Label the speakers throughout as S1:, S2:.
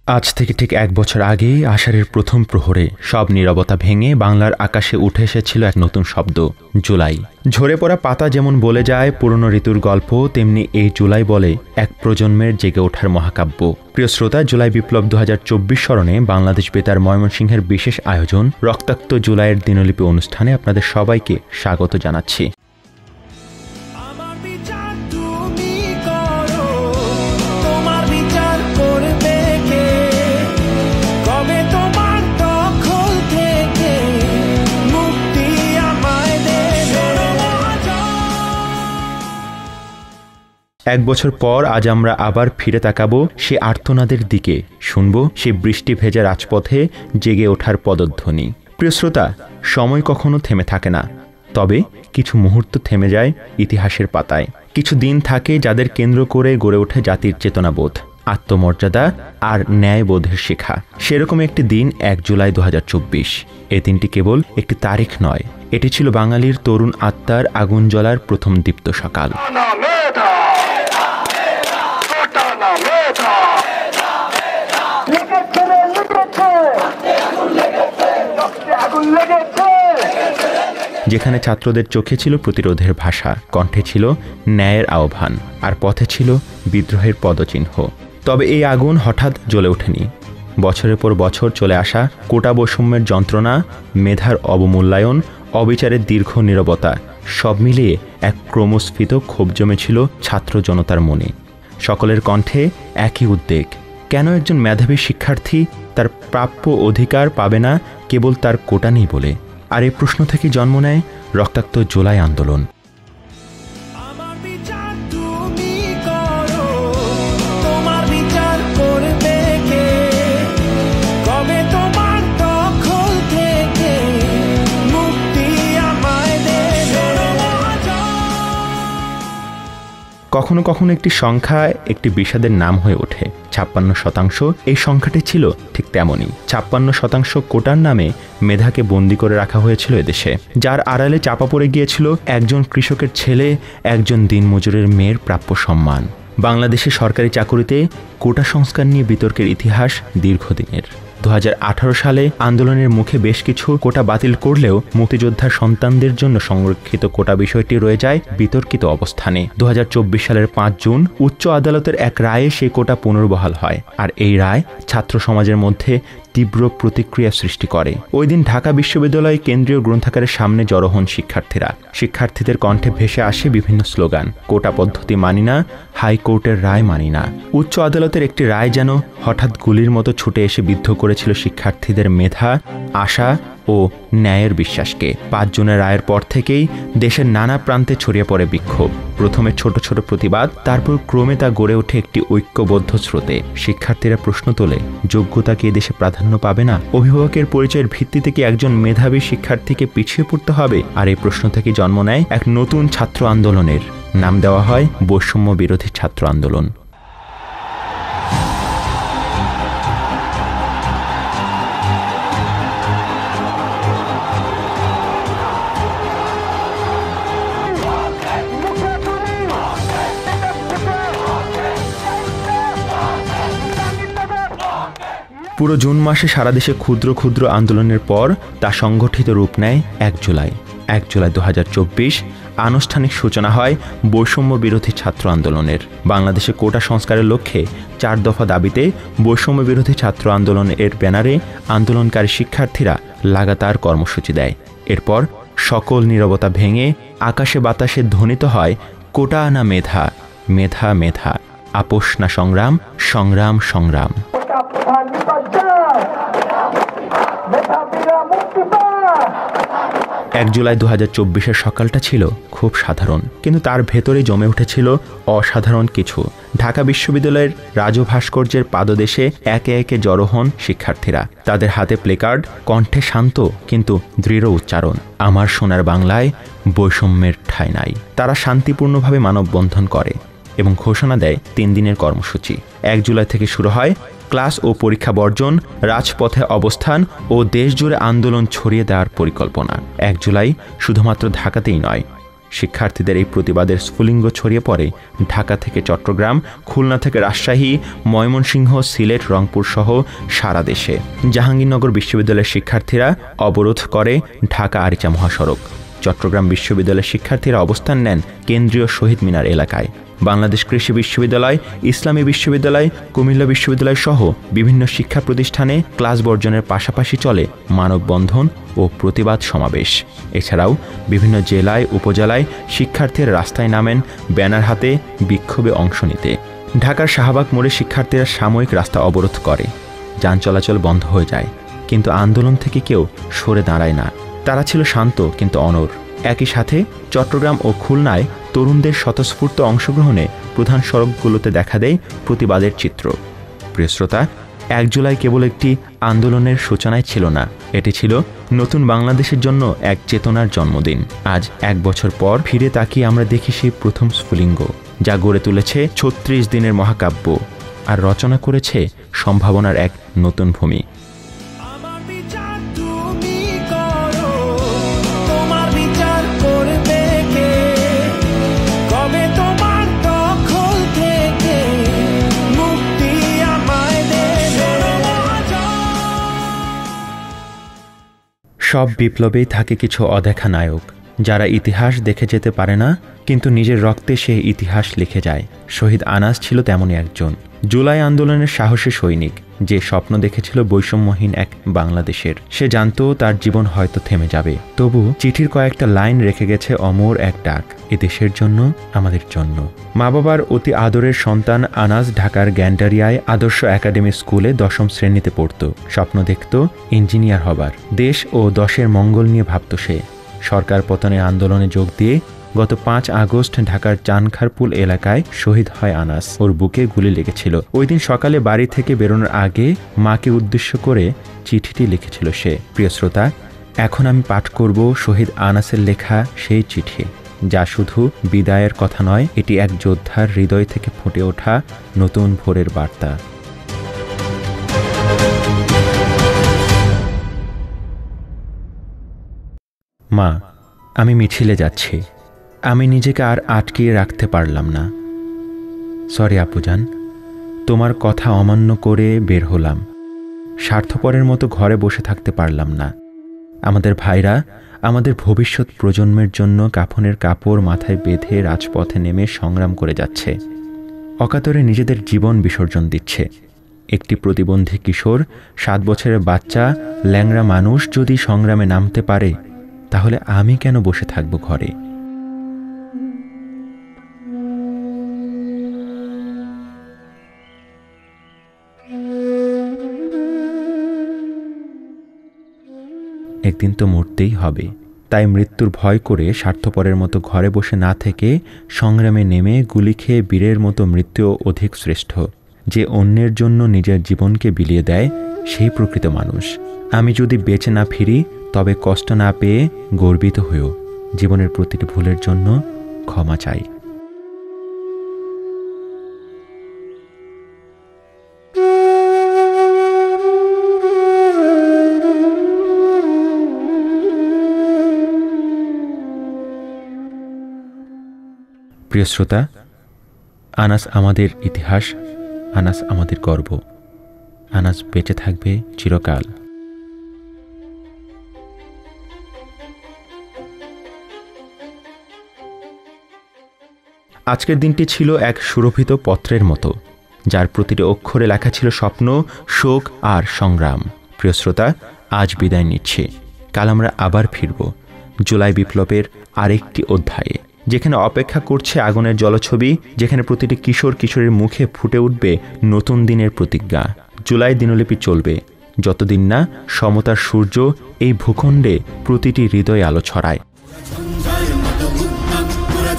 S1: আজ থেকে ঠিক এক বছর আগে আষাঢ়ের প্রথম প্রহরে সব নীরবতা ভেঙে বাংলার আকাশে উঠে এসেছিল এক নতুন শব্দ, জুলাই। ঝরে পড়া পাতা যেমন বলে যায় পুরনো ঋতুর গল্প, তেমনি এই জুলাই বলে এক প্রজন্মের জেগে ওঠার মহাকাব্য। প্রিয় শ্রোতা, জুলাই বিপ্লব 2024 স্মরণে বাংলাদেশ বেতার ময়মনসিংহের বিশেষ আয়োজন রক্তাক্ত জুলাইয়ের দিনলিপি অনুষ্ঠানে আপনাদের সবাইকে স্বাগত জানাচ্ছি। এক বছর পর আজ আমরা আবার ফিরে তাকাবো সে আর্তনাদের দিকে, শুনব সে বৃষ্টি ভেজা রাজপথে জেগে ওঠার পদধ্বনি। প্রিয় শ্রোতা, সময় কখনো থেমে থাকে না, তবে কিছু মুহূর্ত থেমে যায় ইতিহাসের পাতায়। কিছু দিন থাকে যাদের কেন্দ্র করে গড়ে ওঠে জাতির চেতনাবোধ, আত্মমর্যাদা আর ন্যায়বোধের শিখা। সেরকম একটি দিন 1 জুলাই 2024। এই দিনটি কেবল একটি তারিখ নয়, এটি ছিল বাঙালির তরুণ আত্মার আগুন জ্বলার প্রথম দীপ্ত সকাল। যেখানে ছাত্রদের চোখে ছিল প্রতিরোধের ভাষা, কণ্ঠে ছিল ন্যায়ের আহ্বান, আর পথে ছিল বিদ্রোহের পদচিহ্ন। তবে এই আগুন হঠাৎ জ্বলে ওঠেনি। বছরের পর বছর চলে আসা কোটা বৈষম্যের যন্ত্রণা, মেধার অবমূল্যায়ন, অবিচারের দীর্ঘ নীরবতা, সব মিলিয়ে এক ক্রমস্ফীত ক্ষোভ জমেছিল ছাত্র জনতার মনে। সকলের কণ্ঠে একই উদ্বেগ, কেন একজন মেধাবী শিক্ষার্থী তার প্রাপ্য অধিকার পাবে না কেবল তার কোটা নেই বলে। আর এই প্রশ্ন থেকে জন্ম নেয় রক্তাক্ত জুলাই আন্দোলন। কখনো কখনো একটি সংখ্যা একটি বিষাদের নাম হয়ে ওঠে। 56%। এই সংখ্যাটি ছিল ঠিক তেমনই। 56% কোটার নামে মেধাকে বন্দী করে রাখা হয়েছিল এদেশে, যার আড়ালে চাপা পড়ে গিয়েছিল একজন কৃষকের ছেলে, একজন দিনমজুরের মেয়ের প্রাপ্য সম্মান। বাংলাদেশের সরকারি চাকুরিতে কোটা সংস্কার নিয়ে বিতর্কের ইতিহাস দীর্ঘদিনের। 2018 সালে আন্দোলনের মুখে বেশ কিছু কোটা বাতিল করলেও মুক্তিযোদ্ধার সন্তানদের জন্য সংরক্ষিত কোটা বিষয়টি রয়ে যায় বিতর্কিত অবস্থানে। 2024 সালের 5 জুন উচ্চ আদালতের এক রায়ে সেই কোটা পুনর্বহাল হয়, আর এই রায় ছাত্র সমাজের মধ্যে তীব্র প্রতিক্রিয়া সৃষ্টি করে। ওই দিন ঢাকা বিশ্ববিদ্যালয় কেন্দ্রীয় গ্রন্থাগারের সামনে জড়ো হন শিক্ষার্থীরা। শিক্ষার্থীদের কণ্ঠে ভেসে আসে বিভিন্ন স্লোগান, কোটা পদ্ধতি মানি না, হাইকোর্টের রায় মানি না। উচ্চ আদালতের একটি রায় যেন হঠাৎ গুলির মতো ছুটে এসে বিদ্ধ করেছিল শিক্ষার্থীদের মেধা, আশা ও ন্যায়ের বিশ্বাসকে। 5 জুনের রায়ের পর থেকেই দেশের নানা প্রান্তে ছড়িয়ে পড়ে বিক্ষোভ। প্রথমে ছোট ছোট প্রতিবাদ, তারপর ক্রমে তা গড়ে ওঠে একটি ঐক্যবদ্ধ স্রোতে। শিক্ষার্থীরা প্রশ্ন তোলে, যোগ্যতা কি এদেশে প্রাধান্য পাবে না? অভিভাবকের পরিচয়ের ভিত্তিতে কি একজন মেধাবী শিক্ষার্থীকে পিছিয়ে পড়তে হবে? আর এই প্রশ্ন থেকে জন্ম নেয় এক নতুন ছাত্র আন্দোলনের। নাম দেওয়া হয় বৈষম্য বিরোধী ছাত্র আন্দোলন। পুরো জুন মাসে সারা দেশে ক্ষুদ্র ক্ষুদ্র আন্দোলনের পর তা সংগঠিত রূপ নেয় 1 জুলাই। 1 জুলাই 2024 আনুষ্ঠানিক সূচনা হয় বৈষম্য বিরোধী ছাত্র আন্দোলনের। বাংলাদেশে কোটা সংস্কারের লক্ষ্যে 4 দফা দাবিতে বৈষম্য বিরোধী ছাত্র আন্দোলনের ব্যানারে আন্দোলনকারী শিক্ষার্থীরা লাগাতার কর্মসূচি দেয়। এরপর সকল নীরবতা ভেঙে আকাশে বাতাসে ধ্বনিত হয় কোটা না মেধা, মেধা মেধা, আপোষ না সংগ্রাম, সংগ্রাম সংগ্রাম। 1 জুলাই 2024 সকালটা ছিল খুব সাধারণ, কিন্তু তার ভেতরে জমে উঠেছিল অসাধারণ কিছু। ঢাকা বিশ্ববিদ্যালয়ের রাজু ভাস্কর্যের পাদদেশে একে একে জড়ো হন শিক্ষার্থীরা। তাদের হাতে প্লেকার্ড, কণ্ঠে শান্ত কিন্তু দৃঢ় উচ্চারণ, আমার সোনার বাংলায় বৈষম্যের ঠাঁই নাই। তারা শান্তিপূর্ণভাবে মানববন্ধন করে এবং ঘোষণা দেয় 3 দিনের কর্মসূচি। 1 জুলাই থেকে শুরু হয় ক্লাস ও পরীক্ষা বর্জন, রাজপথে অবস্থান ও দেশজুড়ে আন্দোলন ছড়িয়ে দেওয়ার পরিকল্পনা। 1 জুলাই শুধুমাত্র ঢাকাতেই নয়, শিক্ষার্থীদের এই প্রতিবাদের স্ফুলিঙ্গ ছড়িয়ে পড়ে ঢাকা থেকে চট্টগ্রাম, খুলনা থেকে রাজশাহী, ময়মনসিংহ, সিলেট, রংপুর সহ সারা দেশে। জাহাঙ্গীরনগর বিশ্ববিদ্যালয়ের শিক্ষার্থীরা অবরোধ করে ঢাকা আরিচা মহাসড়ক। চট্টগ্রাম বিশ্ববিদ্যালয়ের শিক্ষার্থীরা অবস্থান নেন কেন্দ্রীয় শহীদ মিনার এলাকায়। বাংলাদেশ কৃষি বিশ্ববিদ্যালয়, ইসলামী বিশ্ববিদ্যালয়, কুমিল্লা বিশ্ববিদ্যালয় সহ বিভিন্ন শিক্ষা প্রতিষ্ঠানে ক্লাস বর্জনের পাশাপাশি চলে মানববন্ধন ও প্রতিবাদ সমাবেশ। এছাড়াও বিভিন্ন জেলায়, উপজেলায় শিক্ষার্থীরা রাস্তায় নামেন ব্যানার হাতে বিক্ষোভে অংশ নিতে। ঢাকার শাহবাগ মোড়ে শিক্ষার্থীরা সাময়িক রাস্তা অবরোধ করে, যান চলাচল বন্ধ হয়ে যায়, কিন্তু আন্দোলন থেকে কেউ সরে দাঁড়ায় না। তারা ছিল শান্ত কিন্তু অনড়। একই সাথে চট্টগ্রাম ও খুলনায় তরুণদের স্বতঃস্ফূর্ত অংশগ্রহণে প্রধান সড়কগুলোতে দেখা দেয় প্রতিবাদের চিত্র। প্রিয় শ্রোতা, 1 জুলাই কেবল একটি আন্দোলনের সূচনায় ছিল না, এটি ছিল নতুন বাংলাদেশের জন্য এক চেতনার জন্মদিন। আজ 1 বছর পর ফিরে তাকিয়ে আমরা দেখি সেই প্রথম স্ফুলিঙ্গ, যা গড়ে তুলেছে 36 দিনের মহাকাব্য আর রচনা করেছে সম্ভাবনার এক নতুন ভূমি। সব বিপ্লবেই থাকে কিছু অদেখা নায়ক, যারা ইতিহাস দেখে যেতে পারে না, কিন্তু নিজের রক্তে সে ইতিহাস লিখে যায়। শহীদ আনাস ছিল তেমনই একজন। জুলাই আন্দোলনের সাহসী সৈনিক, যে স্বপ্ন দেখেছিল বৈষম্যহীন এক বাংলাদেশের। সে জানত তার জীবন হয়তো থেমে যাবে, তবু চিঠির কয়েকটা লাইন রেখে গেছে অমর এক ডাক, এ দেশের জন্য, আমাদের জন্য। মা বাবার অতি আদরের সন্তান আনাস ঢাকার গ্যান্ডারিয়ায় আদর্শ একাডেমি স্কুলে 10ম শ্রেণীতে পড়ত। স্বপ্ন দেখত ইঞ্জিনিয়ার হবার। দেশ ও দশের মঙ্গল নিয়ে ভাবত সে। সরকার পতনের আন্দোলনে যোগ দিয়ে গত 5 আগস্ট ঢাকার চানখারপুল এলাকায় শহীদ হয় আনাস। ওর বুকে গুলি লেগেছিল। ওই দিন সকালে বাড়ি থেকে বেরোনোর আগে মাকে উদ্দেশ্য করে চিঠিটি লিখেছিল সে। প্রিয় শ্রোতা, এখন আমি পাঠ করব শহীদ আনাসের লেখা সেই চিঠি, যা শুধু বিদায়ের কথা নয়, এটি এক যোদ্ধার হৃদয় থেকে ফুটে ওঠা নতুন ভোরের বার্তা। মা, আমি মিছিলে যাচ্ছি। আমি নিজেকে আর আটকিয়ে রাখতে পারলাম না। সরি আপুজান, তোমার কথা অমান্য করে বের হলাম। স্বার্থপরের মতো ঘরে বসে থাকতে পারলাম না। আমাদের ভাইরা আমাদের ভবিষ্যৎ প্রজন্মের জন্য কাফনের কাপড় মাথায় বেঁধে রাজপথে নেমে সংগ্রাম করে যাচ্ছে। অকাতরে নিজেদের জীবন বিসর্জন দিচ্ছে। একটি প্রতিবন্ধী কিশোর, 7 বছরের বাচ্চা, ল্যাংড়া মানুষ যদি সংগ্রামে নামতে পারে, তাহলে আমি কেন বসে থাকব ঘরে? একদিন তো মরতেই হবে, তাই মৃত্যুর ভয় করে স্বার্থপরের মতো ঘরে বসে না থেকে সংগ্রামে নেমে গুলি খেয়ে বীরের মতো মৃত্যু অধিক শ্রেষ্ঠ। যে অন্যের জন্য নিজের জীবনকে বিলিয়ে দেয়, সেই প্রকৃত মানুষ। আমি যদি বেঁচে না ফিরি, তবে কষ্ট না পেয়ে গর্বিত হয়েও জীবনের প্রতিটি ভুলের জন্য ক্ষমা চাই। প্রিয় শ্রোতা, আনাস আমাদের ইতিহাস, আনাস আমাদের গর্ব, আনাস বেঁচে থাকবে চিরকাল। আজকের দিনটি ছিল এক সুরভিত পত্রের মতো, যার প্রতিটি অক্ষরে লেখা ছিল স্বপ্ন, শোক আর সংগ্রাম। প্রিয় শ্রোতা, আজ বিদায় নিচ্ছি। কাল আমরা আবার ফিরব জুলাই বিপ্লবের আরেকটি অধ্যায়ে, যেখানে অপেক্ষা করছে আগুনের জলছবি, যেখানে প্রতিটি কিশোর কিশোরীর মুখে ফুটে উঠবে নতুন দিনের প্রতিজ্ঞা। জুলাই দিনলিপি চলবে যতদিন না সমতার সূর্য এই ভূখণ্ডে প্রতিটি হৃদয়ে আলো ছড়ায়।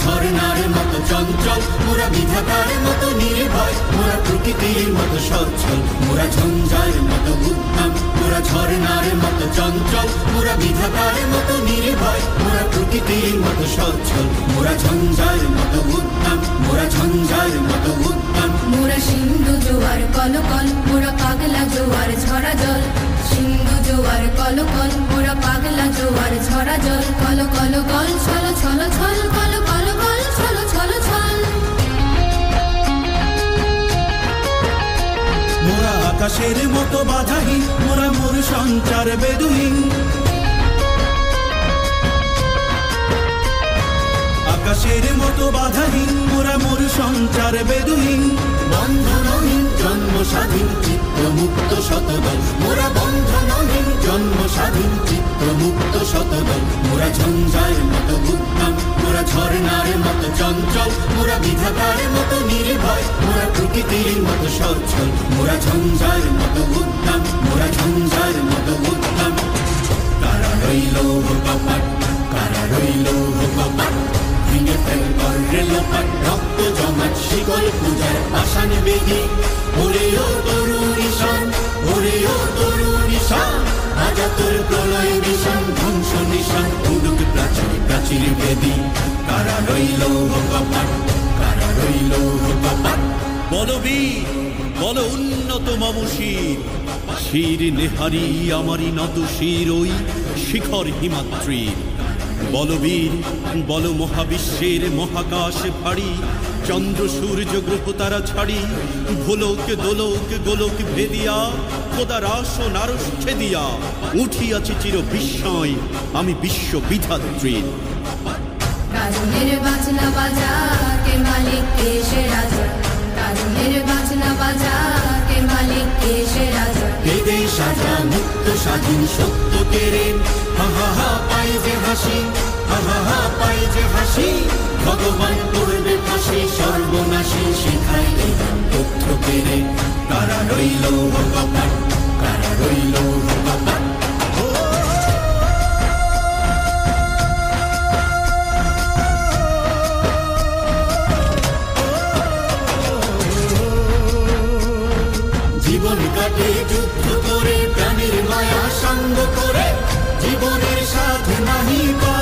S1: ঝরনার মতো চঞ্চল মোরা বিধাতার মতো নির্ভয়, মোরা প্রকৃতির মতো সচ্ছল, মোরা ঝঞ্ঝার মতো উদ্যম, মোরা ঝঞ্ঝার মতো উদ্যম। মোরা সিন্ধু জোয়ার কলকল, মোরা পাগলা জোয়ার ঝরা জল, সিন্ধু জোয়ার কলকল, মোরা পাগলা জোয়ার
S2: ঝড় ঝরা জল কল কল কল ছল ছল ছল কল কল কল ছল ছল ছল।
S3: মোরা আকাশের মতো বাধাহীন, মোরা মোর সঞ্চার বেদুইন। আকাশের মতো বাধাহীন, মোরা মোর সঞ্চার বেদুইন। বন্ধনহীন জন্ম স্বাধীন চিত্ত মুক্ত শতদল, মোরা বন্ধনহীন জন্ম স্বাধীন চিত্ত মুক্ত শতদল। মোরা ঝঞ্ঝার মতো উদ্যম, মোরা ঝর্ণার মতো চঞ্চল, মোরা বিধাতার মতো নির্ভয়, মোরা প্রকৃতির মতো সচ্ছল। মোরা ঝঞ্ঝার মতো উদ্যম, মোরা ঝঞ্ঝার মতো উদ্যম। কারা রইল কপাট, কারা রইল কপাট, ভেঙে ফেলবার রেলপাট, রক্ত জমাট শিকল পূজার পাষাণ বেদি। ওরে ও তরুণ ঈশান, ওরে ও তরুণ ঈশান, আজা তোর প্রলয় নিশান, ধ্বংস নিশান, উডুক প্রাচীর প্রাচীর বেদি। কারা রইল কপাট, কারা রইল কপাট।
S4: বলবীর বল উন্নত মম শির, শির নেহারি আমারি নত শির ওই শিখর হিমাদ্রির। বলবীর বল মহাবিশ্বের মহাকাশ ভারী, চন্দ্র সূর্য গ্রহ তারা ছাড়ি, ভোলক দোলক গোলক ভেদিয়া, খোদার আসন আরশ ছেদিয়া, উঠিয়াছি চির বিস্ময় আমি বিশ্ব বিধাত্রীর।
S2: কাজলের বাজনা বাজা কে মালিক কে সে রাজা, কাজলের বাজনা বাজা কে মালিক কে সে রাজা।
S3: বেদে সাজা মুক্ত স্বাধীন সত্য কেড়ে, হা হা হা পাই যে হাসি, হা হা হা পাই যে হাসি। ভগবান করবে ফাঁসি সর্বনাশী, শিখাই এই তথ্য কেড়ে। কারা রইল কপাট, কারা রইল কপাট। জীবন কাটে যুদ্ধ করে, প্রাণের মায়া সঙ্গ করে, জীবনের সাথে নাহি পা